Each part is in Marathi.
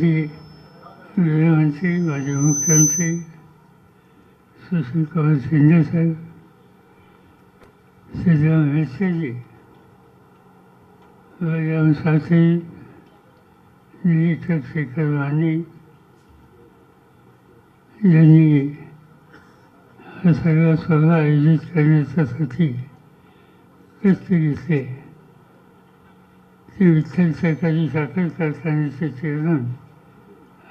गृहमंत्री माजी मुख्यमंत्री सुशील कुमार शिंदे साहब, सिद्धरामय्या जी और साथी निरीक्षक शेखर वाणी यांनी हा सगळा सोहळा आयोजित करण्याच्यासाठी कष्ट घेतले. ते विठ्ठल सहकारी साखर कारखान्याचे चेअरमन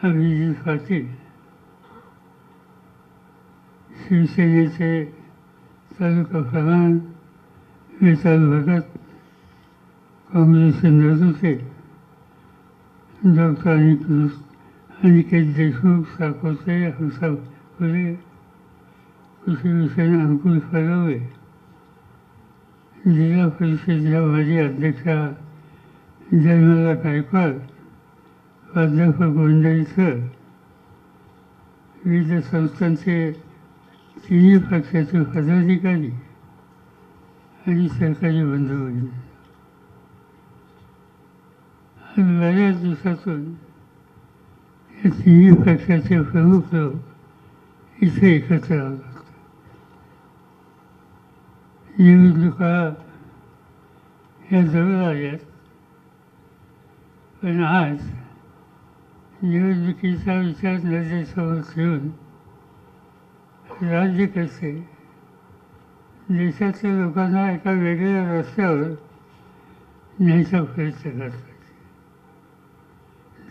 अभिजित पाटील, शिवसेनेचे तालुका प्रधान विशाल भगत, काँग्रेसचे नेतृत्व डॉक्टर अनिकेत देशमुख, साकोते, हंसा फुले, कृषी विषयन अंकुश फळवे, जिल्हा परिषदेच्या माजी अध्यक्षा जयमाला गायकवाड, प्राध्यापक गोंधळी सर, विविध संस्थांचे तिन्ही पक्षाचे पदाधिकारी आणि सरकारी बंधू भगिनी. बऱ्याच दिवसातून या तिन्ही पक्षाचे प्रमुख लोक इथे एकत्र आले. निवडणुका या जवळ आल्यात, पण आज निवडणुकीचा विचार नजरेसमोर ठेवून राज्यकर्ते देशातल्या लोकांना एका वेगळ्या रस्त्यावर न्यायचा प्रयत्न करतात.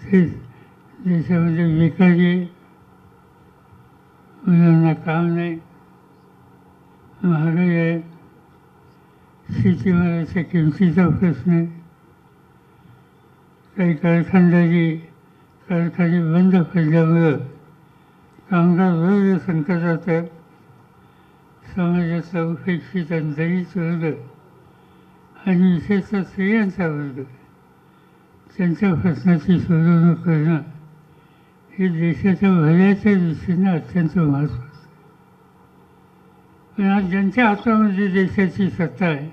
ते देशामध्ये बेकारी, मुलांना काम नाही, महागाई आहे, शेतीमालाच्या किमतीचा प्रश्न आहे, काही कारखाने बंद पडल्यामुळं कामगार वर्ग संकटात आहे, समाजाचा उपेक्षित आणि दलित वर्ग आणि विशेषतः स्त्रियांचा वर्ग त्यांच्या प्रश्नाची सोडवणूक करणं हे देशाच्या भल्याच्या दृष्टीनं अत्यंत महत्त्वाचं आहे. पण आज ज्यांच्या हातामध्ये देशाची सत्ता आहे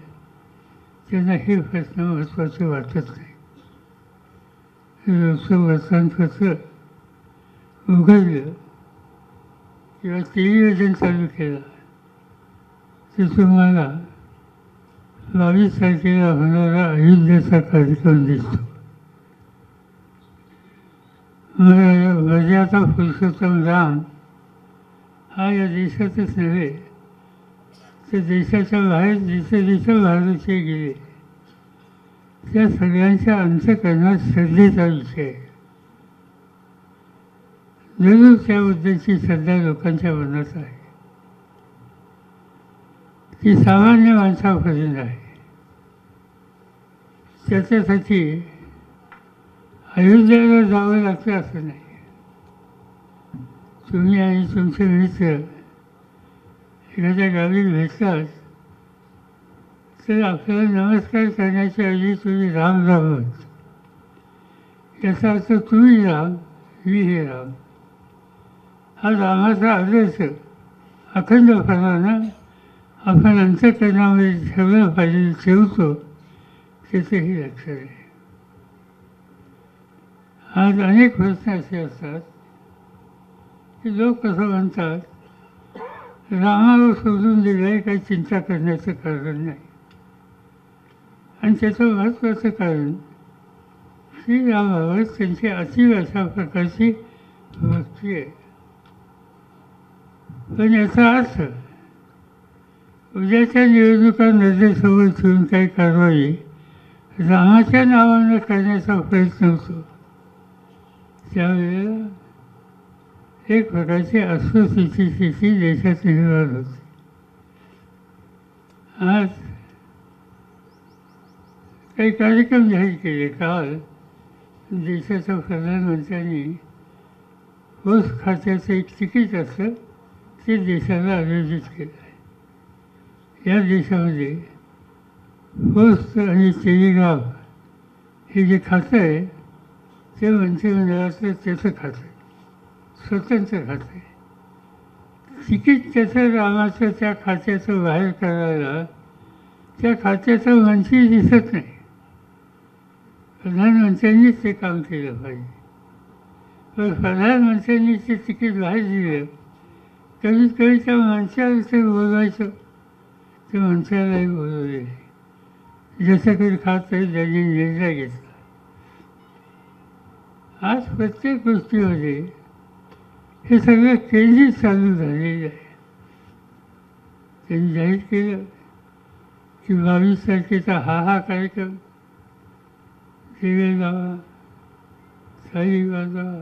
त्यांना हे प्रश्न महत्त्वाचे वाटत नाही. रोजचं वर्तमानपत्र उघडलं किंवा टेलिव्हिजन चालू केलं तर तुम्हाला 22 तारखेला होणारा अयोध्येचा कार्यक्रम दिसतो. मर्यादा पुरुषोत्तम राम हा या देशातच नव्हे तर देशाच्या बाहेर जिथे भारताचे गेले त्या सगळ्यांच्या अंतःकरणात श्रद्धेचा विषय आहे. जरूर त्याबद्दलची श्रद्धा लोकांच्या मनात आहे, ती सामान्य माणसापर्यंत आहे. त्याच्यासाठी अयोध्येला जावं लागतं असं नाही. तुम्ही आणि तुमचे मित्र एखाद्या गावी भेटलात तर आपल्याला नमस्कार करण्याच्या ऐवजी तुम्ही राम राम म्हणता. याचा अर्थ तुम्ही राम, मी हे राम. हा रामाचा आदर्श अखंडपणानं आपण अंतःकरणामध्ये ठेवलं पाहिजे, ठेवतो त्याचंही लक्ष आहे. आज अनेक प्रश्न असे असतात की लोक कसं म्हणतात रामावर सोडून दिलं आहे, काही चिंता करण्याचं कारण नाही. आणि त्याचं महत्त्वाचं कारण श्रीरामावर त्यांची अतीव अशा प्रकारची भक्ती आहे. पण याचा अर्थ उद्याच्या निवडणुका नजरेसमोर ठेवून काही कारवाई रामाच्या नावानं करण्याचा प्रयत्न होतो. त्यावेळेला एक प्रकारची अस्वस्थतेची स्थिती देशात निर्माण होते. आज काही कार्यक्रम जाहीर केले. काल देशाच्या प्रधानमंत्र्यांनी पोस्ट खात्याचं एक तिकीट असतं ते देशाला आयोजित केलं आहे. या देशामध्ये पोस्ट आणि टेलिग्राफ हे जे खातं आहे ते मंत्रिमंडळाचं त्याचं खातं आहे, स्वतंत्र खातं आहे. तिकीट त्याचं रामाचं त्या खात्याचं बाहेर करायला त्या खात्याचं मंत्री दिसत नाही. प्रधानमंत्र्यांनीच ते काम केलं पाहिजे. पण प्रधानमंत्र्यांनी ते तिकीट बाहेर दिलं. कधीच कधी त्या माणसाला ते बोलवायचं, ते माणसालाही बोलवले. जसं काही खात तरी त्यांनी निर्णय घेतला. आज प्रत्येक गोष्टीमध्ये हे सगळं केंद्रित चालू झालेलं आहे. त्यांनी जाहीर केलं की 22 तारखेचा हा कार्यक्रम, दिवे लावा, थाळी वाजवा,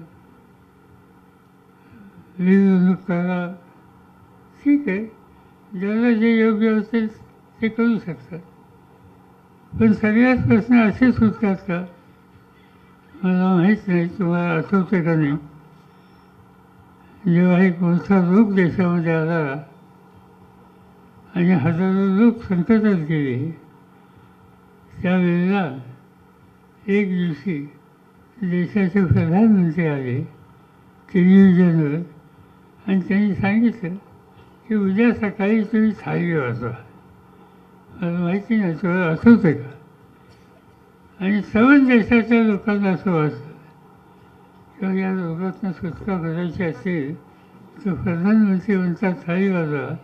मिरवणूक करा. ठीक आहे, ज्याला जे योग्य असेल ते करू शकतात. पण सगळ्याच प्रश्न असेच सुटतात का? मला माहीत नाही, तुम्हाला आठवतं का नाही, जेव्हा एक मोठा रोग देशामध्ये आला आणि हजारो लोक संकटात गेले, त्यावेळेला एक दिवशी देशाचे प्रधानमंत्री आले टेलिव्हिजनवर आणि त्यांनी सांगितलं की उद्या सकाळी तुम्ही थाळी वाजवा. मला माहिती नाही, तुम्हाला आठवतं का? आणि सर्व देशाच्या लोकांना असं वाटलं किंवा या रोगातून सुटका करायची असेल तर प्रधानमंत्री म्हणतात थाळी वाजवा.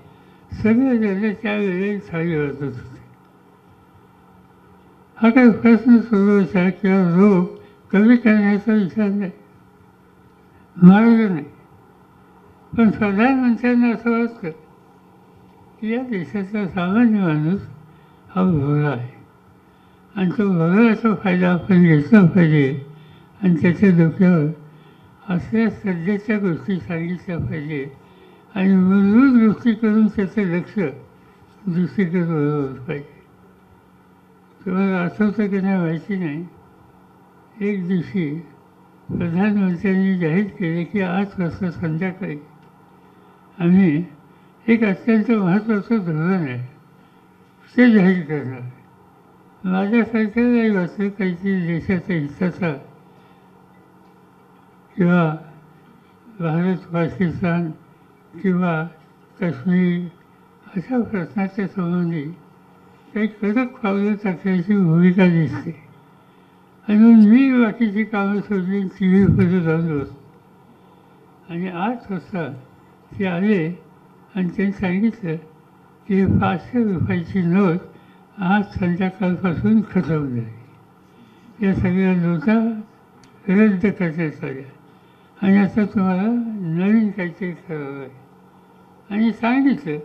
सगळे जण त्यावेळेला थाळी वाजवत होते. हा काही प्रश्न सोडवायचा किंवा रोग कमी करण्याचा विचार नाही, मार्ग नाही. पण प्रधानमंत्र्यांना असं वाटतं की या देशाचा सामान्य माणूस हा भोळा आहे आणि तो भोळ्याचा फायदा आपण घेतला पाहिजे आणि त्याच्या डोक्यावर असल्या सध्याच्या गोष्टी सांगितल्या पाहिजे आणि मूलभूत गोष्टी करून त्याचं लक्ष दुसरीकडे वळवलं पाहिजे. तुम्हाला आठवतं की नाही माहिती नाही, एक दिवशी प्रधानमंत्र्यांनी जाहीर केले की 8 वाजता संध्याकाळी आम्ही एक अत्यंत महत्त्वाचं धोरण आहे ते जाहीर करणार. माझ्यासारख्यालाही वाटतं काहीतरी देशाच्या हिताचा किंवा भारत पाकिस्तान किंवा काश्मीर अशा प्रश्नाच्या संबंधी काही कडक पावलं टाकण्याची भूमिका दिसते. आणि मी बाकीची कामं सोडली, टी व्हीमध्ये जाऊन बसलो आणि 8 वाजता ते आले आणि त्यांनी सांगितलं की 500 रुपयाची नोट आज संध्याकाळपासून खतम झाली. या सगळ्या नोटा रद्द करण्यात आल्या आणि आता तुम्हाला नवीन काहीतरी करावं आहे. आणि सांगितलं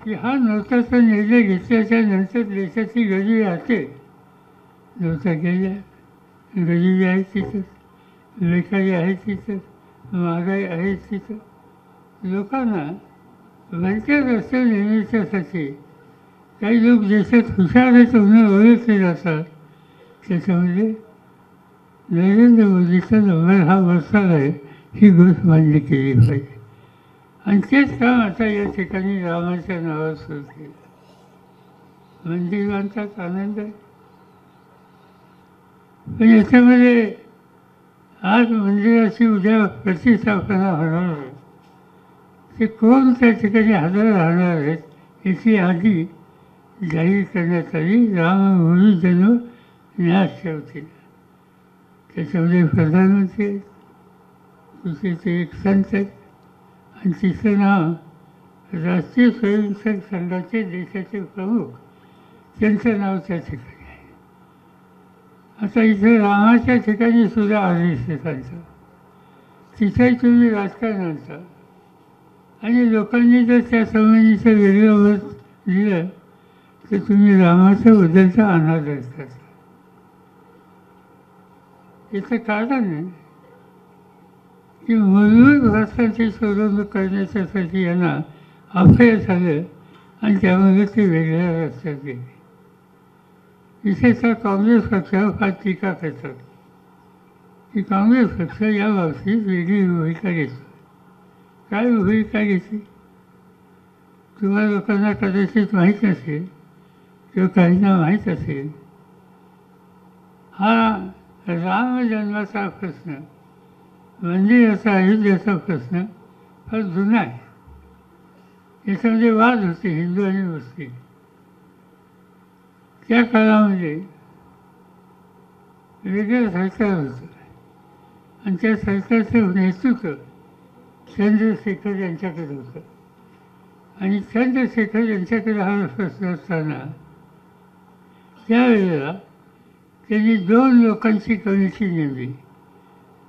की हा नोटाचा निर्णय घेतल्याच्या नंतर देशाची गरिबी राहते. नोटा गेल्या, गरिबी आहे तिथं, बेकारी आहे तिथं, महागाई आहे तिथं. लोकांना भरच्या रस्त्यावर नेण्याच्यासाठी काही लोक देशात हुशार आहेत म्हणून ओळखले जातात. त्याच्यामध्ये नरेंद्र मोदीचा नंबर हा बसला आहे ही गोष्ट मान्य केली पाहिजे. आणि तेच काम आता या ठिकाणी रामाच्या नावावर सुरू केलं. मंदिर बांधतात, आनंद आहे. पण याच्यामध्ये आज मंदिराची उद्या प्रतिस्थापना होणार आहे. ते कोण त्या ठिकाणी हजर राहणार आहेत याची आधी जाहीर करण्यात आली. रामभूमी जन्म न्यास ठेवतील. त्याच्यामध्ये प्रधानमंत्री आहेत, दुसरे एक संत आहेत आणि तिसरं नाव राष्ट्रीय स्वयंसेवक संघाचे देशाचे प्रमुख, त्यांचं नाव त्या ठिकाणी आहे. आता इथे रामाच्या ठिकाणी सुद्धा आदेश आहे त्यांचा. तिथेही तुम्ही राजकारण आणता आणि लोकांनी जर त्या संबंधीचं वेगळं मत दिलं तर तुम्ही रामाच्या बद्दलचा अनादर करता. याचं कारण आहे की मूलभूत भाषांची सोडवणूक करण्याच्यासाठी यांना अपयश आलं आणि त्यामुळे ते वेगळ्या रस्त्यात गेले. विशेषतः काँग्रेस पक्षावर फार टीका करतात की काँग्रेस पक्ष या बाबतीत वेगळी भूमिका घेतो. काय भूमिका घेतली तुम्हाला लोकांना कदाचित माहीत नसेल किंवा काहींना माहीत असेल. हा राम जन्माचा प्रश्न, मंदिराचा अयोध्येचा प्रश्न फार जुना आहे. याच्यामध्ये वाद होते हिंदू आणि मुस्लिम. त्या काळामध्ये वेगळं सरकार होतं आणि त्या सरकारचं नेतृत्व चंद्रशेखर यांच्याकडे होतं. आणि चंद्रशेखर यांच्याकडे हा प्रश्न असताना त्यावेळेला त्यांनी 2 लोकांची कमिटी नेमली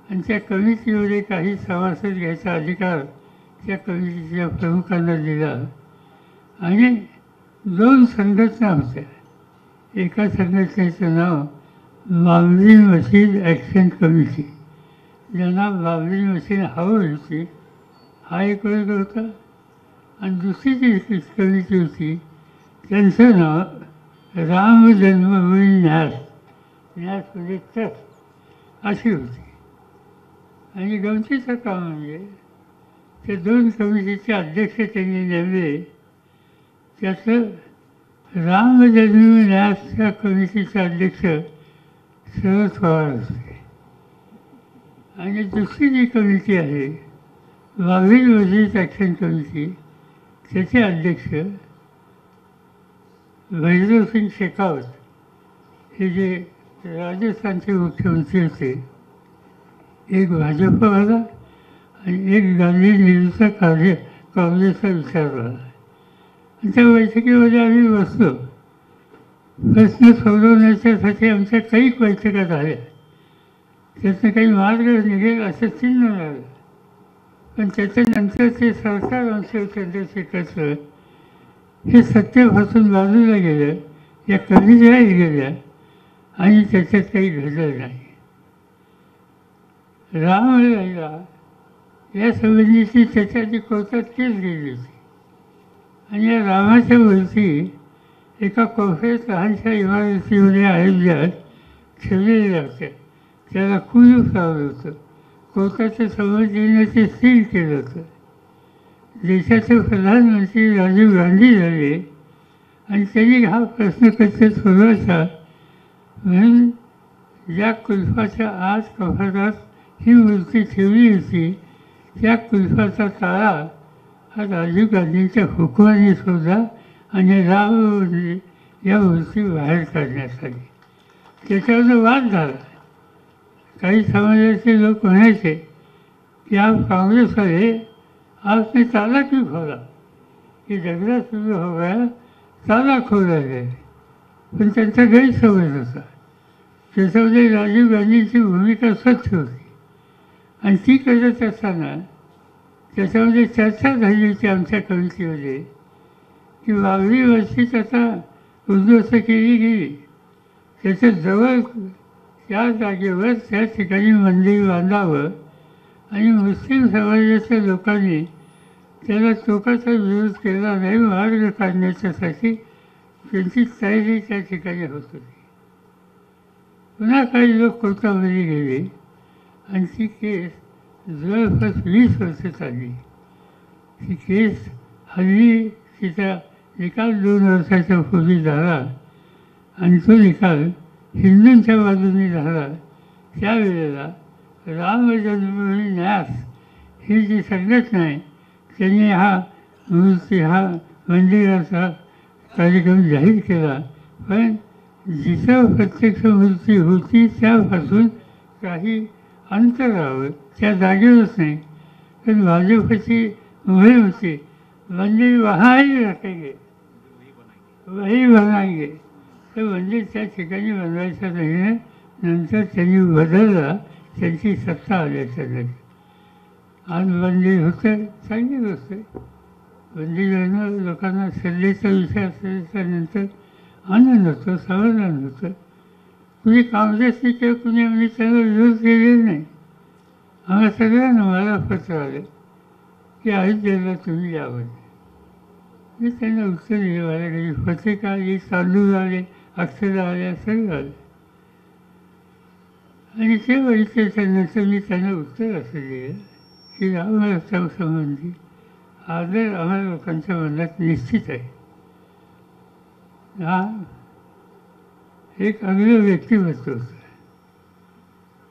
आणि त्या कमिटीमध्ये काही सभासद घ्यायचा अधिकार त्या कमिटीच्या प्रमुखांना दिला. आणि 2 संघटना होत्या. एका संघटनेचं नाव बाबरी मशीद ॲक्शन कमिटी, ज्यांना बाबरी मशीद हवं होती हा एक वर्ग होता. आणि दुसरी जी कमिटी होती त्यांचं नाव राम जन्मभूमी न्यास म्हणजे ट्रस्ट अशी होती. आणि गमतीचं काम म्हणजे त्या 2 कमिटीचे अध्यक्ष त्यांनी नेमले. त्याचं राम जन्मभूमी न्यासच्या कमिटीचे अध्यक्ष शरद पवार होते. आणि दुसरी जी कमिटी आहे बाबरी मशीद ॲक्शन कमिटी त्याचे अध्यक्ष भैरवसिंग शेखावत हे जे राजस्थानचे मुख्यमंत्री होते, एक भाजपवाला आणि एक गांधी नेहरूचा काँग्रेसचा विचारवाला. आणि त्या बैठकीमध्ये आम्ही बसलो. प्रश्न सोडवण्याच्यासाठी आमच्या काही बैठका झाल्या. त्यातनं काही मार्ग निघेल असं चिन्ह मिळालं. पण त्याच्यानंतर ते सरकार आमचं चंद्रशेखरचं हे सत्तेपासून बाजूला गेलं, या कमिट्याही गेल्या आणि त्याच्यात काही घडलं नाही. रामलला या संबंधीची त्याच्याची कोर्टात केस गेली होती. आणि या रामाच्या मूर्ती एका कोपऱ्यात लहानशा इमारतीमध्ये अयोध्यात ठेवलेल्या होत्या. त्याला कुलूप लावलं होतं. कोर्टाच्या समोर ते सील केलं होतं. देशाचे प्रधानमंत्री राजीव गांधी झाले आणि त्यांनी हा प्रश्न कसा सोडवायचा म्हणून ज्या कुल्फाच्या आत कपाटात ही मूर्ती ठेवली होती त्या कुल्फाचा ताळा हा राजीव गांधींच्या हुकमाने शोधला आणि राम या मूर्ती बाहेर काढण्यात आली. त्याच्यावर वाद झाला. काही समाजाचे लोक म्हणायचे की आप कांग्रेस वाले आपने ताला क्यों खोला, की झगडा सुरू हो गया, ताला खोला आहे. पण त्यांचा गैरसमज होता. त्याच्यामध्ये राजीव गांधींची भूमिका स्वच्छ होती आणि ती करत असताना त्याच्यामध्ये चर्चा झाली होती आमच्या कमिटीमध्ये की बाबरी मशीद आता उद्ध्वस्त केली गेली, त्याच्या जवळ त्या जागेवर त्या ठिकाणी मंदिर बांधावं आणि मुस्लिम समाजाच्या लोकांनी त्याला टोकाचा विरोध केला नाही, मार्ग काढण्याच्यासाठी त्यांची तयारी त्या ठिकाणी होत होती. पुन्हा काही लोक कोर्टामध्ये गेले आणि ती केस जवळपास 20 वर्ष चालली. ती केस हल्ली तिचा निकाल 2 वर्षाच्या पूर्वी झाला आणि तो निकाल हिंदूंच्या बाजूने झाला. त्यावेळेला राम जन्मभूमी न्यास ही जी संघटना आहे त्यांनी हा मंदिराचा कार्यक्रम जाहीर केला. पण जिथं प्रत्यक्ष मूर्ती होती त्यापासून काही अंतरावर त्या जागेवरच नाही. पण भाजपची मोहीम होती मंदिर वहाँ ही रखेंगे वही बनाएंगे. तर मंदिर त्या ठिकाणी बनवायचं नाही. नंतर त्यांनी बदलला त्यांची सत्ता आल्याच्या नंतर. आज मंदिर होतं चांगली गोष्ट आहे. मंदिरानं लोकांना श्रद्धेचा विषय असल्याच्यानंतर आनंद होतो, समाधान होतं. कुणी काँग्रेसने किंवा कुणी आम्ही त्याला विरोध केलेला नाही. आम्हाला सगळ्यांना मला पत्र आलं की अयोध्येला तुम्ही यावं. मी त्यांना उत्तर दिलं. मला काही पत्रिका आली, तांदूळ आले, अक्षरं आल्या, सगळं आलं. आणि ते बघितल्याच्यानंतर मी त्यांना उत्तर असं दिलं की रामसंबंधी आदर आम्हाला लोकांच्या मनात निश्चित आहे. हा एक अग्र व्यक्तिमत्व होतं.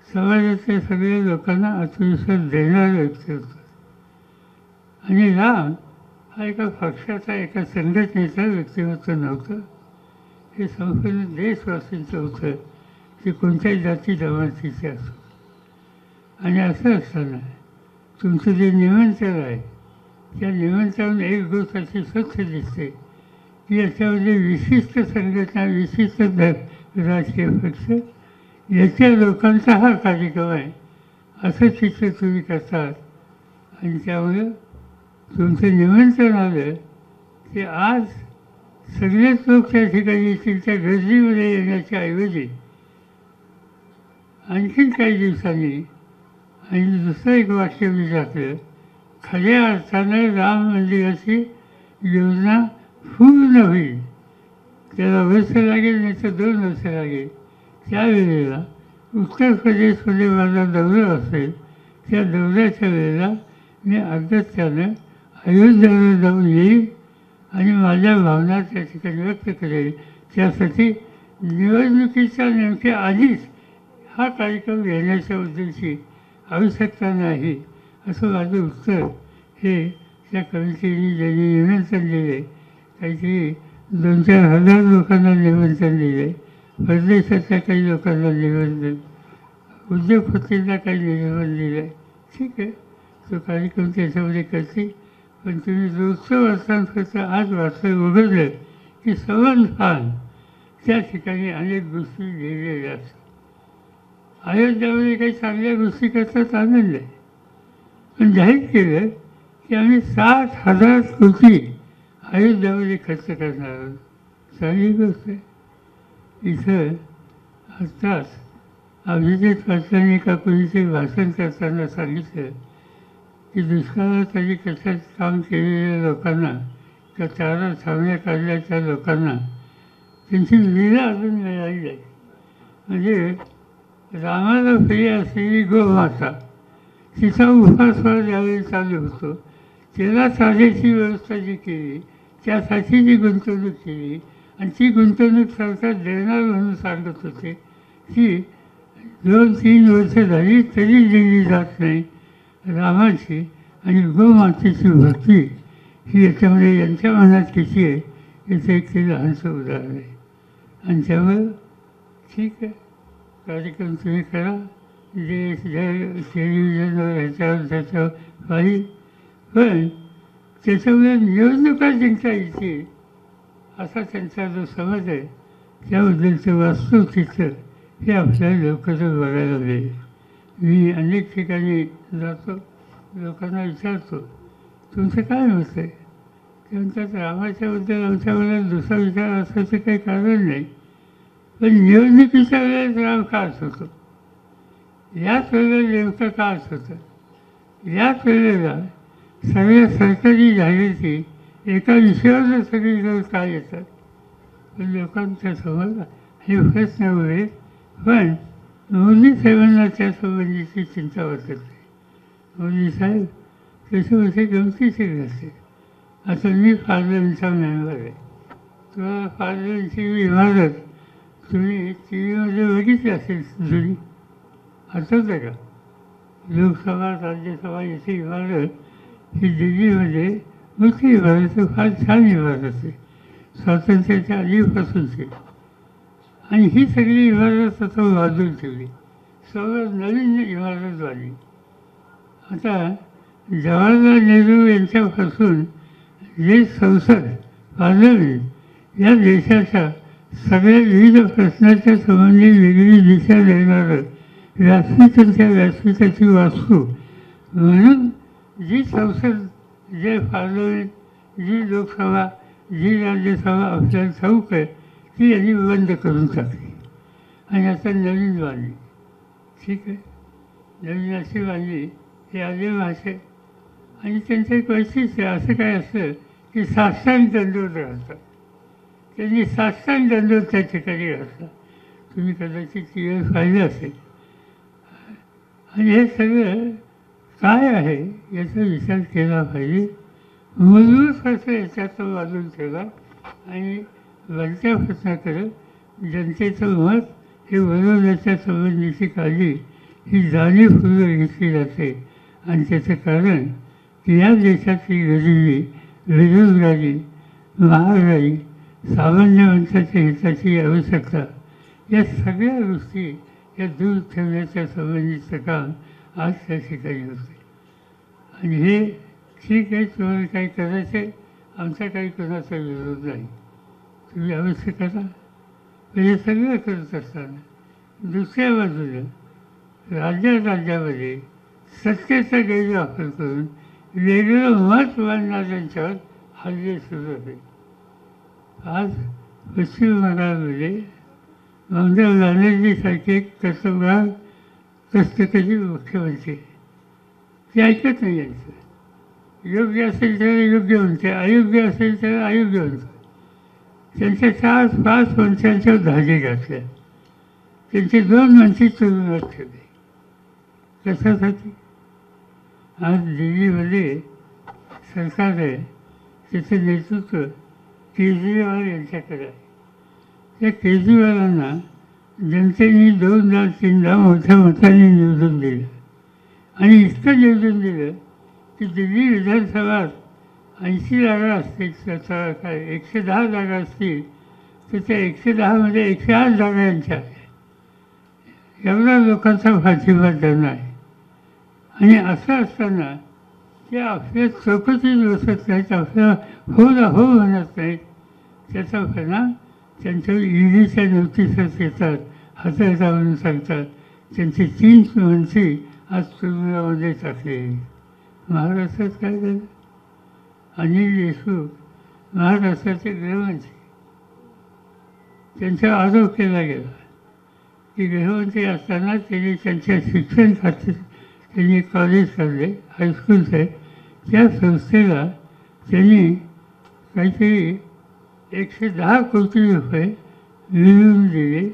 समाजातल्या सगळ्या लोकांना आत्मविश्वास देणारं व्यक्ती होतं. आणि राम हा एका पक्षाचा एका संघटनेचा व्यक्तिमत्व नव्हतं. हे संपूर्ण देशवासींचं होतं. ते कोणत्याही जाती जमातीचे असो. आणि असं असताना तुमचं जे निमंत्रण आहे त्या निमंत्रणात एक गोष्ट अशी स्वच्छ दिसते की याच्यामध्ये विशिष्ट संघटना, विशिष्ट राजकीय पक्ष याच्या लोकांचा हा कार्यक्रम आहे असं चित्र तुम्ही करतात. आणि त्यामुळे तुमचं निमंत्रण आलं की आज सगळेच लोक त्या ठिकाणी येतील. त्या गर्दीमध्ये येण्याच्या ऐवजी आणखीन काही दिवसांनी आणि दुसरं एक वाक्य मी टाकलं, खऱ्या अर्थानं राम मंदिराची योजना पूर्ण होईल. त्याला वर्ष लागेल नाही तर 2 वर्ष लागेल. त्यावेळेला उत्तर प्रदेशमध्ये माझा दौरा असेल. त्या दौऱ्याच्या वेळेला मी अगत्यानं अयोध्येला जाऊन येईल आणि माझ्या भावना त्या ठिकाणी व्यक्त करेल. त्यासाठी निवडणुकीच्या नेमक्या आधीच हा कार्यक्रम घेण्याच्या उद्देशी आवश्यकता नाही असं माझं उत्तर हे त्या कमिटीने ज्यांनी निमंत्रण दिले, काहीतरी 2-4 हजार लोकांना निमंत्रण दिले, परदेशातल्या काही लोकांना निमंत्रण, उद्योगपतींना काही निमंत्रण दिलं आहे. ठीक आहे, तो कार्यक्रम त्याच्यामध्ये करते. पण तुम्ही जो उत्सव वर्तमानपत्र आज वाचलं उघडलं की सवन खान त्या ठिकाणी अनेक गोष्टी लिहिलेल्या असतात. अयोध्यामध्ये काही चांगल्या गोष्टी करतात, आनंद आहे. पण जाहीर केलं की आम्ही 60,000 कोटी अयोध्यामध्ये खर्च करणार आहोत. चांगली गोष्ट आहे. इथं आत्ताच अभिजित पाटलांनी का कोणीतरी भाषण करताना सांगितलं की दुष्काळात आधी कशात काम केलेल्या लोकांना किंवा चारा छावण्या काढल्याच्या लोकांना त्यांची लीला अजून मिळाली नाही. म्हणजे रामाला प्रिय असलेली गोमाता तिचा उपासवार ज्यावेळी चालू होतो त्याला चालायची व्यवस्था जी केली, त्यासाठी जी गुंतवणूक केली आणि ती गुंतवणूक सरकार देणार म्हणून सांगत होते, ती 2-3 वर्ष झाली तरी दिली जात नाही. रामाची आणि गोमातेची भक्ती ही याच्यामध्ये यांच्या मनात किती आहे याचं एक ते लहानसं उदाहरण आहे. आणि त्यामुळं ठीक आहे, कार्यक्रम तुम्ही करा, जे टेलिव्हिजनवर ह्याच्यावर त्याच्यावर पाहिजे, पण त्याच्यामुळे निवडणुका जिंकता येतील असा त्यांचा जो समज आहे त्याबद्दलचं वास्तव चित्र हे आपल्याला लवकरच बघायला मिळेल. मी अनेक ठिकाणी जातो, लोकांना विचारतो तुमचं काय मत आहे. ते म्हणतात रामाच्याबद्दल आमच्या मनात दुसरा विचार असायचं काही कारण नाही, पण निवडणुकीच्या वेळेस राम का असतो, याच वेळेला नेमकं का असतं. याच वेळेला सगळ्या सरकारी जाहिराती एका विषयावर सगळीकडे काय येतात. पण लोकांच्या समोर हे प्रश्न उभे, पण मोदी साहेबांना त्यासंबंधीची चिंता वाटत नाही. मोदी साहेब त्याच्यामध्ये गमतीशीर असते. आता मी पार्लमेंटचा मेंबर आहे. तुम्हाला पार्लमेंटची इमारत तुम्ही टी व्हीमध्ये बघितली असेल जुनी, आठवतं का. लोकसभा, राज्यसभा याची इमारत ही दिल्लीमध्ये मोठी इमारत, फार छान इमारत असते, स्वातंत्र्याच्या आधीपासूनची. आणि ही सगळी इमारत आता बाजूला ठेवली, सगळं नवीन इमारत बांधली. आता जवाहरलाल नेहरू यांच्यापासून जे संसद, पार्लमेंट या देशाच्या सगळ्या विविध प्रश्नाच्या संबंधी वेगळी दिशा देणारं व्यासपीठाच्या व्यासपीठाची वास्तू म्हणून जी संसद, जे पार्लमेंट, जी लोकसभा, जी राज्यसभा आपल्याला ठाऊक आहे ती यांनी बंद करून टाकली आणि आता नवीन बांधली. ठीक आहे, नवीन अशी बांधली ही आदिम भाषे. आणि त्यांचं एक वैशिष्ट्य असं काय असतं की साष्टांग दंडवत घालतात. त्यांनी साष्टांग दंडवत त्या ठिकाणी घातला. तुम्ही कदाचित टी व्हीवर पाहिलं असेल. आणि हे सगळं काय आहे याचा विचार केला पाहिजे. मजबूत कसं याच्यातून बाजून ठेवा आणि वरच्या प्रश्नाकडं जनतेचं मत हे वळवण्याच्या संबंधीची काळजी ही जाणीवपूर्वक घेतली जाते. आणि त्याचं कारण की या देशातली गरिबी, बेरोजगारी, महागाई, सामान्य माणसाच्या हिताची आवश्यकता या सगळ्या गोष्टी या दूर ठेवण्याच्या संबंधीचं काम आज त्या ठिकाणी होते. आणि हे ठीक आहे, तुम्हाला काही करायचं आहे, आमचा काही कोणाचा विरोध नाही, तुम्ही अवश्य करा. पण हे सगळं करत असताना दुसऱ्या बाजूला राज्यामध्ये सत्तेचा गैरवापर करून वेगळं मत मांडणाऱ्यांच्यावर हल्ले सुरू होते. आज पश्चिम बंगालमध्ये ममता बॅनर्जीसारखे कसबगार कष्टकरी मुख्यमंत्री, ते ऐकत नाही यांचं. योग्य असेल तर योग्य म्हणते, अयोग्य असेल तर अयोग्य म्हणतो. त्यांच्या 4-5 मंत्र्यांच्यावर धागे घातल्या, त्यांचे 2 मंत्री तुरुंगात ठेवले. कशासाठी? आज दिल्लीमध्ये सरकार आहे, त्याचं नेतृत्व केजरीवाल यांच्याकडे आहे. त्या केजरीवालांना जनतेने 2दा-3दा मोठ्या मताने निवडून दिलं. आणि इतकं निवडून दिलं की दिल्ली विधानसभात 80 जागा असतील, काय 110 जागा असतील, तर त्या 110मध्ये 108 जागा यांच्या आहेत. एवढा लोकांचा पाठिंबा त्यांना आहे. आणि असं असताना ते आपल्या चौकशीत बसत नाहीत, आपल्याला हो ना हो म्हणत नाहीत. त्याचा परिणाम त्यांच्यावर ईडीच्या नोटिसच येतात, हाताळता म्हणून सांगतात. त्यांचे 3 मंत्री आज तुरुंगामध्ये टाकले. महाराष्ट्रात काय झालं? अनिल देशमुख महाराष्ट्राचे गृहमंत्री, त्यांच्यावर आरोप केला गेला की गृहमंत्री असताना त्यांनी त्यांच्या शिक्षण खात्यात त्यांनी कॉलेज काढले, हायस्कूलचे, त्या संस्थेला त्यांनी काहीतरी 110 कोटी रुपये मिळवून दिले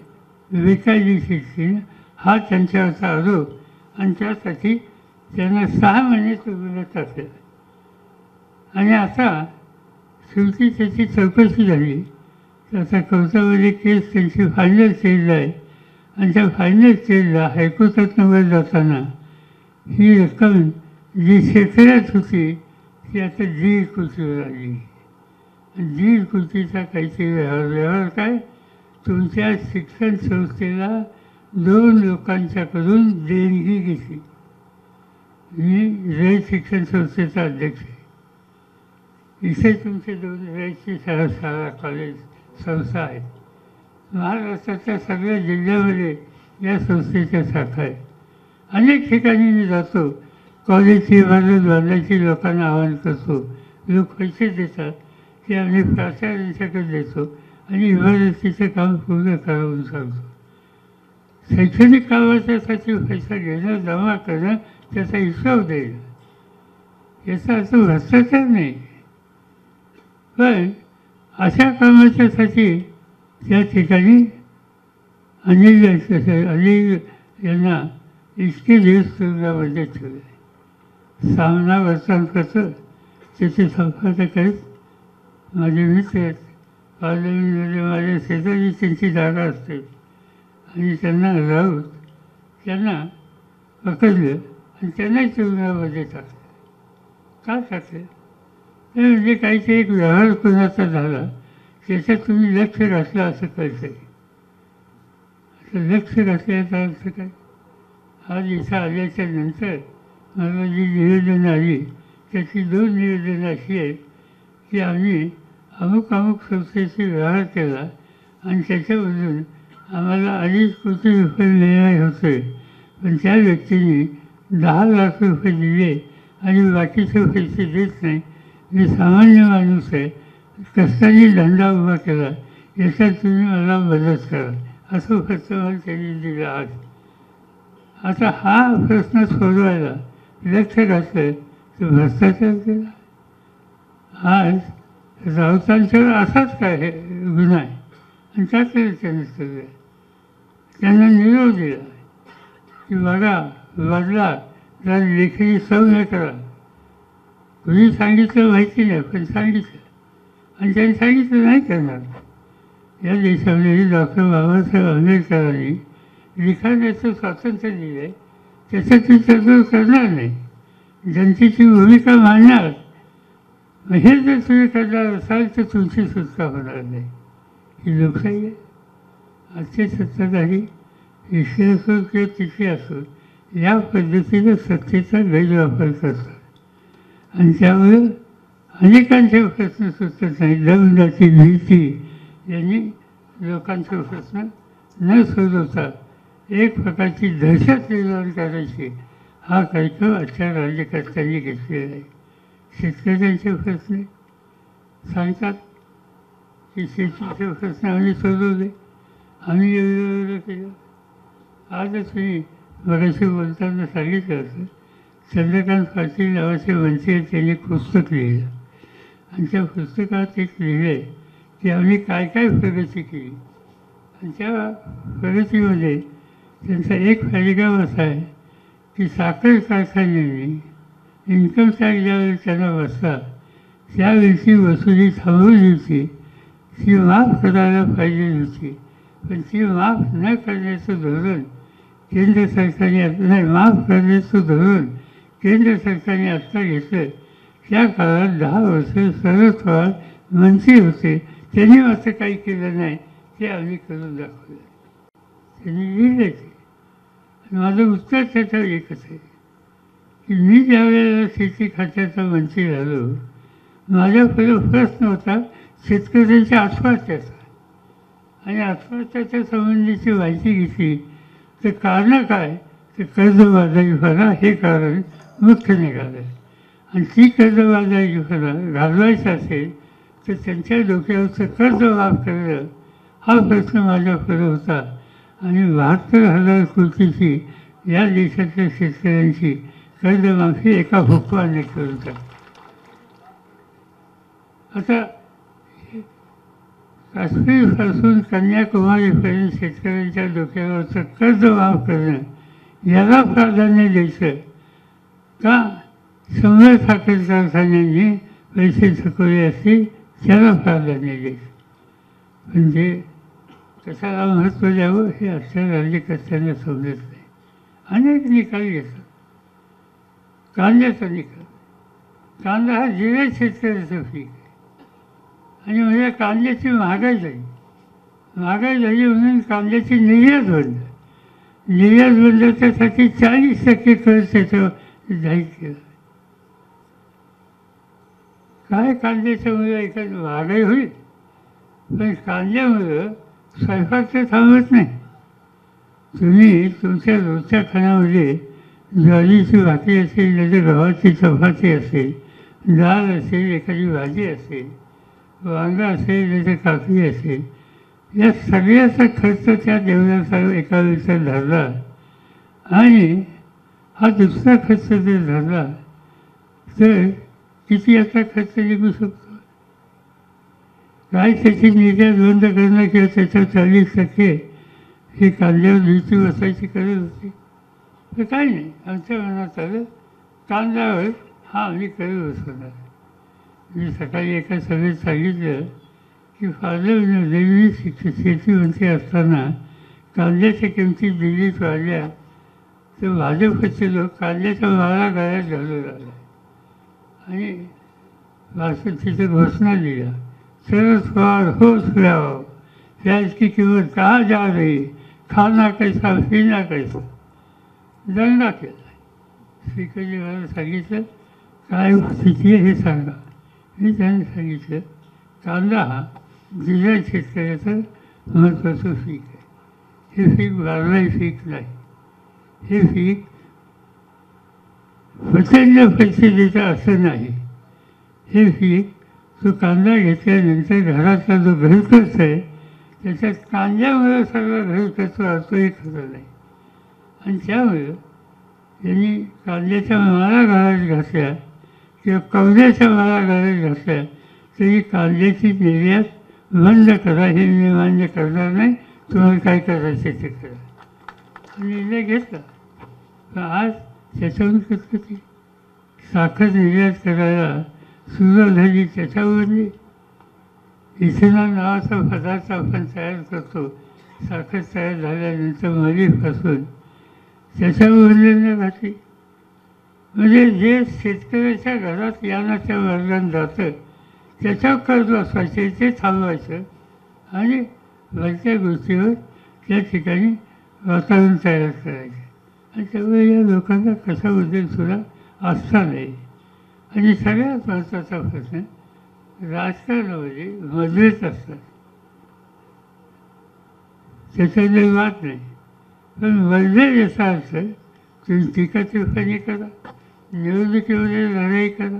बेकायदेशीरपणे. हा त्यांच्यावरचा आरोप. आणि त्यासाठी त्यांना 6 महिने तुरुंगात टाकले. आणि आता शेवटी त्याची चौकशी झाली, तर आता कोर्टामध्ये केस त्यांची फायनल स्टेजला आहे. आणि त्या फायनल स्टेजला हायकोर्टात वर जाताना ही रक्कम जी शेकड्यात होती ती आता 1.5 कोटीवर आली. 1.5 कोटीचा काहीतरी व्यवहार काय, तुमच्या शिक्षण संस्थेला 2 लोकांच्याकडून देणगी घेतली. मी रयत शिक्षण संस्थेचा अध्यक्ष आहे. इथे तुमचे 2 रयतची शाळा कॉलेज संस्था आहेत. महाराष्ट्राच्या सगळ्या जिल्ह्यामध्ये या संस्थेच्या शाखा आहेत. अनेक ठिकाणी मी जातो, कॉलेजची इमारत बांधायची लोकांना आवाहन करतो. लोक पैसे देतात, ते आम्ही प्राचार्यांच्याकडे देतो आणि इमारतीचं काम पूर्ण करावून सांगतो. शैक्षणिक कामाच्यासाठी पैसा घेणं, जमा करणं, त्याचा हिशोब देणं, याचा अर्थ भ्रष्टाचार नाही. पण अशा कामाच्यासाठी त्या ठिकाणी अनिल यांना इतके दिवस तुरुंगामध्ये ठेवले. सामना वर्तमानपत्र त्याचे संपादक आहेत, माझे मित्र आहेत. पार्लमेंटमध्ये माझ्या शेजारी त्यांची जागा असते. आणि त्यांना राऊत त्यांना पकडलं आणि त्यांनाही तुरुंगामध्ये टाकलं. का टाकलं? म्हणजे काहीतरी एक व्यवहार कोणाचा झाला, त्याच्यात तुम्ही लक्ष घातलं असं कळतं आहे. असं लक्ष घातल्याचा अर्थ काय? आज इथं आल्याच्या नंतर मला जी निवेदनं आली त्याची 2 निवेदनं अशी आहेत की आम्ही अमुक संस्थेशी व्यवहार केला आणि त्याच्यामधून आम्हाला 2.5 कोटी रुपये मिळाले होते, पण त्या व्यक्तीने 10 लाख रुपये दिले आणि बाकीचे पैसे देत नाही. मी सामान्य माणूस आहे, कष्टाने धंदा उभा केला, याच्यात तुम्ही मला मदत करा, असं प्रस्ताव त्यांनी दिलं. आता हा प्रश्न सोडवायला लक्ष घातलं तर भ्रष्टाचार केला. आज राऊतांच्यावर असाच काय हे गुन्हा आहे आणि त्याकडे त्यांनी सगळं त्यांना निरोप दिला की बघा बदला, जरा लेखी सौम्य करा. कुणी सांगितलं माहिती नाही, पण सांगितलं आणि त्यांनी सांगितलं नाही करणार. या देशामध्ये डॉक्टर बाबासाहेब आंबेडकरांनी लिखाणाचं स्वातंत्र्य दिलं आहे, त्याच्यात तरतूद करणार नाही, जनतेची भूमिका मांडणार. हे जर तुम्ही करणार असाल तर तुमची सुटका होणार नाही. ही लोकशाही आहे. आजचे सत्ताधारी इथे असो किंवा तिथे असो, या पद्धतीनं सत्तेचा गैरवापर करतात आणि त्यामुळे अनेकांचे प्रश्न सुटत नाही. दमदाटी भीती यांनी लोकांचे प्रश्न न सोडवता एक प्रकारची दहशत निर्माण करायची हा कार्यक्रम आजच्या राज्यकर्त्यांनी घेतलेला आहे. शेतकऱ्यांचे प्रश्न सांगतात की शेतीचे प्रश्न आम्ही सोडवले, आम्ही एवढं केलं. आजच मी मगाशी बोलताना सांगितलं होतं, चंद्रकांत पाटील नावाचे मंत्री त्यांनी एक पुस्तक लिहिलं आणि त्या पुस्तकात एक लिहिलं आहे की आम्ही काय काय प्रगती केली. आणि त्या प्रगतीमध्ये त्यांचा एक पॅरेग्राफ असा आहे की साखर कारखान्याने इन्कम टॅक्स ज्यावेळी त्यांना बसला त्यावेळची वसुली थांबवली होती, ती माफ करायला पाहिजे होती. पण ती माफ न करण्याचं धोरण केंद्र सरकारने नाही, माफ करण्याचं धोरण केंद्र सरकारने आत्ता घेतलं. त्या काळात 10 वर्ष शरद पवार मंत्री होते, त्यांनी असं काही केलं नाही, ते आम्ही करून दाखवलं. त्यांनी लिहिलं ते. माझं उत्तर त्याचं एकच आहे की मी ज्यावेळेला शेती खात्याचा मंत्री झालो, माझ्यापुढे प्रश्न होता शेतकऱ्यांच्या आत्महत्याचा. आणि आत्महत्याच्या संबंधीची माहिती घेतली तर कारणं काय, तर कर्जबाजारीपणा हे कारण मुख्य निघालं. आणि ती कर्जबाजारीपणा घालवायचा असेल तर त्यांच्या डोक्यावरचं कर्ज माफ करणं हा प्रश्न माझ्यापुढे होता. आणि 72,000 कोटीची या देशातल्या शेतकऱ्यांची कर्जमाफी एका हुकमाने करून टाकली. आता काश्मीरपासून कन्याकुमारीपर्यंत शेतकऱ्यांच्या डोक्यावरचं कर्ज माफ करणं याला प्राधान्य द्यायचं का 100 साखर कारखान्यांनी पैसे थकवले असतील त्याला प्राधान्य द्यायचं. म्हणजे कशाला महत्त्व द्यावं हे आजच्या राज्यकर्त्यांना समजत नाही. अनेक निकाल घेतात. कांद्याचा निकाल, कांदा हा जिल्ह्यात शेतकऱ्याचं पीक आहे आणि म्हणजे कांद्याची महागाई झाली म्हणून कांद्याची निर्यात बंद त्यासाठी 40% कर त्याच्यावर जाहीर केला. काय कांद्याच्यामुळे एखादी महागाई होईल, पण कांद्यामुळं स्वयंपाक तर थांबत नाही. तुम्ही तुमच्या रोजच्या खाण्यामध्ये ज्वारीची भाकरी असेल, नाही तर गव्हाची चपाती असेल, डाळ असेल, एखादी भाजी असेल, वांगा असेल, नाही तर काकडी असेल, या सगळ्याचा खर्च त्या जेवणाचा एका वेळेचा धरला आणि हा दुसरा खर्च जर धरला तर किती याचा खर्च निघू शकतो. काय त्याची निर्यात बंद करणं किंवा त्याच्या 40% हे कांद्यावर ड्युटी बसायची गरज होती. तर काय नाही, आमच्या मनात आलं कांद्यावर हा आम्ही कर बसवणार. मी सकाळी एका सभेत सांगितलं की पार्लमेंटमध्ये मी शेती मंत्री असताना कांद्याच्या किमती दिल्लीत वाढल्या तर भाजपचे लोक कांद्याच्या माळा गळ्यात घालून आले आणि राष्ट्रपतीची घोषणा दिल्या, शरद पवार होश में आओ, प्याज की कीमत कहाँ जा रही, खाना कैसा पीना कैसा, दंगा केला. स्पीकरने मला सांगितलं काय स्थिती आहे हे सांगा. मी त्यांनी सांगितलं कांदा हा जिल्हा शेतकऱ्याचं महत्त्वाचं पीक आहे. हे पीक बारमाही पीक नाही. हे पीक प्रचंड पैसे देतं असं नाही. हे पीक तो कांदा घेतल्यानंतर घरातला जो घरखर्च आहे त्याच्यात कांद्यामुळे सगळा घरखर्च वाढतो हे खरं नाही. आणि त्यामुळे यांनी कांद्याच्या माळा घरात घातल्या किंवा कवड्याच्या माळा घरात घातल्या तरी कांद्याची निर्यात बंद करा हे मी मान्य करणार नाही, तुम्हाला काय करायचं ते करा. निर्णय घेतला. पण आज त्याच्यावरून कधी साखर निर्यात करायला सुरुवात झाली. त्याच्यावरली इथेनॉल नावाचा पदार्थ आपण तयार करतो साखर तयार झाल्यानंतर मलीपासून, त्याच्यावरले घातली. म्हणजे जे शेतकऱ्याच्या घरात यानाच्या वर्गात जातं त्याच्यावर कर्ज बसवायचे ते थांबवायचं आणि भरत्या गोष्टीवर त्या ठिकाणी वातावरण तयार करायचं. आणि त्यामुळे या लोकांना कशाबद्दल सुद्धा आस्था नाही. आणि सगळ्यात महत्त्वाचा प्रश्न, राजकारणामध्ये मजलेच असतात, त्याच्याने वाद नाही. पण मजले याचा अर्थ तुम्ही टीका टिप्पणी करा, निवडणुकीमध्ये लढाई करा,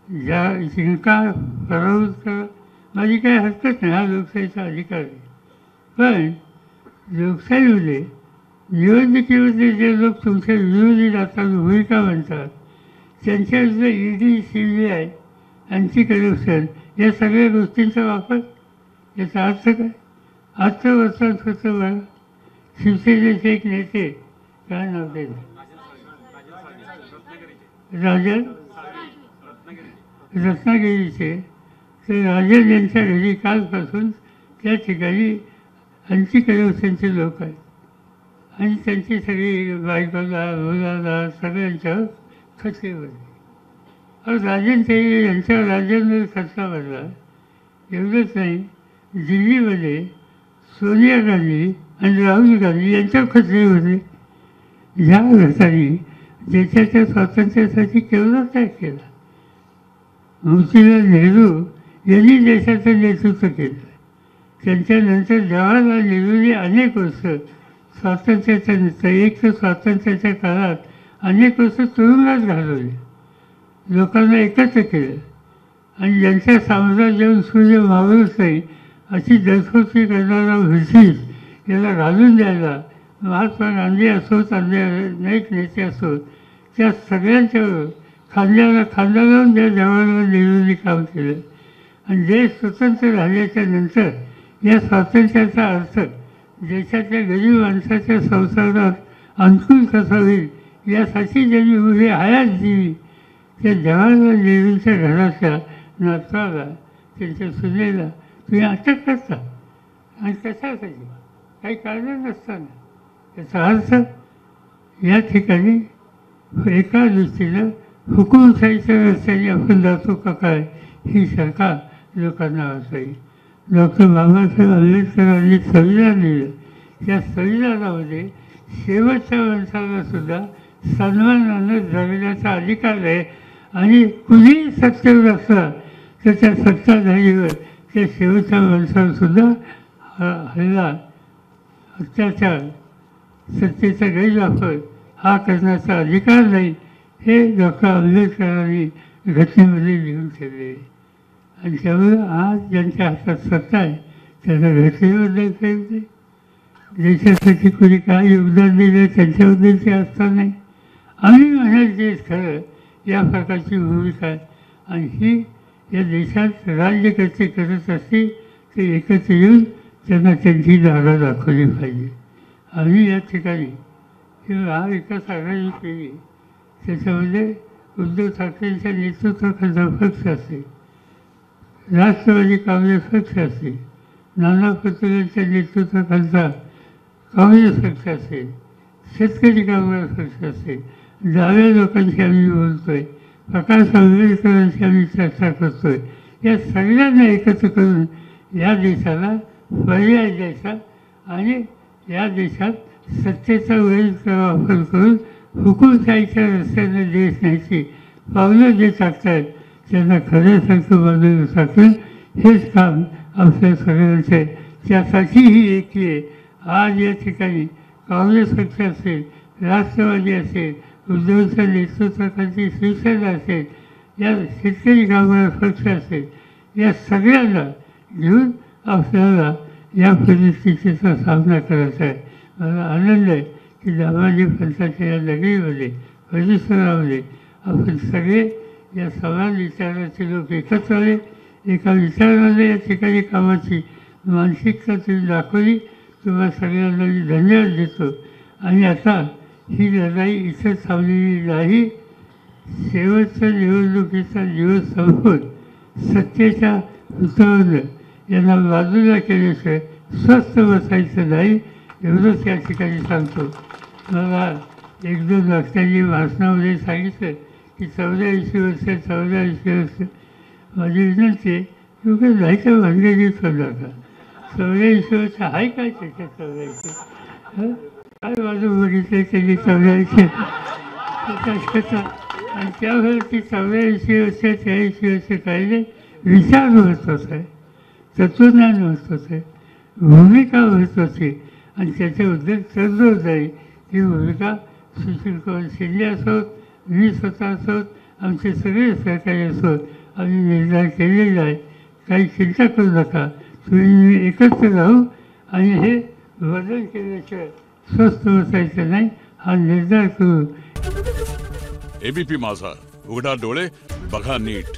ज्या जिंका पराभूत करा, माझी काही हरकत नाही, हा लोकशाहीचा अधिकार आहे. पण लोकशाहीमध्ये निवडणुकीमध्ये जे लोक तुमच्या विरोधी जातात, भूमिका म्हणतात, त्यांच्याविरुद्ध ईडी, CBI, अँटी करप्शन या सगळ्या गोष्टींचा वापर, याचा अर्थ काय? आजचं वर्तमानपत्र बघा, शिवसेनेचे एक नेते, काय नाव त्याचं, राजन रत्नागिरीचे, तर राजन यांच्या घरी कालपासून त्या ठिकाणी अँटी करप्शनचे लोक आहेत आणि त्यांची सगळी बायकोला, मुलाला सगळ्यांच्यावर खटले भरले. राजन ते यांच्या राज्यांमध्ये खटला भरला. एवढंच नाही, दिल्लीमध्ये सोनिया गांधी आणि राहुल गांधी यांच्यावर खटले भरले. ज्या अर्थाने देशाच्या स्वातंत्र्यासाठी केवढा त्याग केला. मोतीलाल नेहरू यांनी देशाचं नेतृत्व केलं. त्यांच्यानंतर जवाहरलाल नेहरूंनी अनेक वर्ष स्वातंत्र्याच्या नंतर, एक तर स्वातंत्र्याच्या काळात अनेक वर्ष तुरुंगात घालवले, लोकांना एकत्र केलं आणि ज्यांच्या साम्राज्यावर सूर्य मावळत नाही अशी दरफोडची करणारा ब्रिटिश याला घालून द्यायला महात्मा गांधी असोत, अनेक नेते असोत, त्या सगळ्यांच्यावर खांद्याला खांदा लावून त्या जवाहरलाल नेहरूंनी काम केलं. आणि देश स्वतंत्र झाल्याच्या नंतर या स्वातंत्र्याचा अर्थ देशातल्या गरीब माणसाच्या संसारात अनुकूल कसा होईल यासाठी ज्यांनी उभी हयात दिली, त्या जवाहरलाल नेहरूंच्या घराच्या नातवाला, त्यांच्या सुनेला तुम्ही अटक करता. आणि कशासाठी? काही कारण नसताना. याचा अर्थ या ठिकाणी एका दृष्टीनं हुकुमशाहीच्या रस्त्याने आपण जातो का काय, ही शंका लोकांना असावी. डॉक्टर बाबासाहेब आंबेडकरांनी संविधान लिहिलं. त्या संविधानामध्ये शेवटच्या माणसाला सुद्धा सन्मानानं जगण्याचा अधिकार आहे आणि कुणीही सत्तेवर असला तर त्या सत्ताधारीवर, त्या शेवटच्या माणसावर सुद्धा हल्ला, अत्याचार, सत्तेचा गैरवापर हा करण्याचा अधिकार नाही, हे डॉक्टर आंबेडकरांनी घटनेमध्ये लिहून ठेवले. आणि त्यामुळं आज ज्यांच्या हातात सत्ता आहे त्यांना घटनेबद्दल काही नाही, देशासाठी कोणी काय योगदान दिलं त्यांच्याबद्दलची आस्था नाही. आम्ही म्हणाल तेच खरं, या प्रकारची भूमिका आहे. आणि ही या देशात राज्यकर्ते करत असतील ते एकत्र येऊन त्यांना त्यांची जागा दाखवली पाहिजे. आम्ही या ठिकाणी किंवा हा विकास आघाडी केली, त्याच्यामध्ये उद्धव ठाकरेंच्या नेतृत्वाखालचा पक्ष असेल, राष्ट्रवादी काँग्रेस पक्ष असेल, नाना पटोलेंच्या नेतृत्वाखालचा काँग्रेस पक्ष असेल, शेतकरी कामगार पक्ष असेल, डाव्या लोकांशी आम्ही बोलतो आहे, प्रकाश आंबेडकरांशी आम्ही चर्चा करतो आहे, या सगळ्यांना एकत्र करून या देशाला पर्याय द्यायचा आणि या देशात सत्तेचा वैध वापर करून हुकुमशाहीच्या रस्त्याने देश न्यायची पावलं जे टाकतायत त्यांना खऱ्यासारखं बाजूला टाकून हेच काम आपल्या सगळ्यांचं आहे. त्यासाठी ही एकी आहे. आज या ठिकाणी काँग्रेस पक्ष असेल, राष्ट्रवादी असेल, उद्धवच्या नेतृत्वाखालची शिवसेना असेल, या शेतकरी कामगार पक्ष असेल, या सगळ्यांना घेऊन आपल्याला या परिस्थितीचा सामना करायचा आहे. मला आनंद आहे की दामाजी पंथाच्या या नगरीमध्ये, परिसरामध्ये आपण सगळे या समान विचाराचे लोक एकत्र आले. एका विचाराने या ठिकाणी कामाची मानसिकता तुम्ही दाखवली. तुम्हाला सगळ्यांना मी धन्यवाद देतो. आणि आता ही लढाई इथं थांबलेली नाही. शेवटच्या निवडणुकीचा दिवस संपवून सत्तेच्या हुतावनं यांना बाजूला केल्याशिवाय स्वस्थ बसायचं नाही, एवढंच या ठिकाणी सांगतो. मला 1-2 वाक्यांनी भाषणामध्ये सांगितलं की 84 वर्ष माझी विनंती आहे की उगाच जायचं भानगडीत होणार का. 84 वर्ष आहे काय त्याच्यात 84? काय वाजून बघितलं त्यांनी 84 आणि त्यावेळेस 84 वर्ष 40 वर्ष काढले. विचार महत्त्वाचा आहे, तत्वज्ञान महत्त्वाचं आहे, भूमिका महत्त्वाची आणि त्याच्याबद्दल तरतूद जाईल. ही भूमिका सुशीलकुमार शिंदे असोत, मी स्वतः असोत, आमचे सगळे सहकारी असोत, आम्ही निर्धार केलेला आहे. काही चिंता करू नका, तुम्ही एकत्र राहू आणि हे बदल केल्याशिवाय स्वस्थ बसायचं नाही हा निर्धार करू. एबीपी माझा, उघडा डोळे बघा नीट.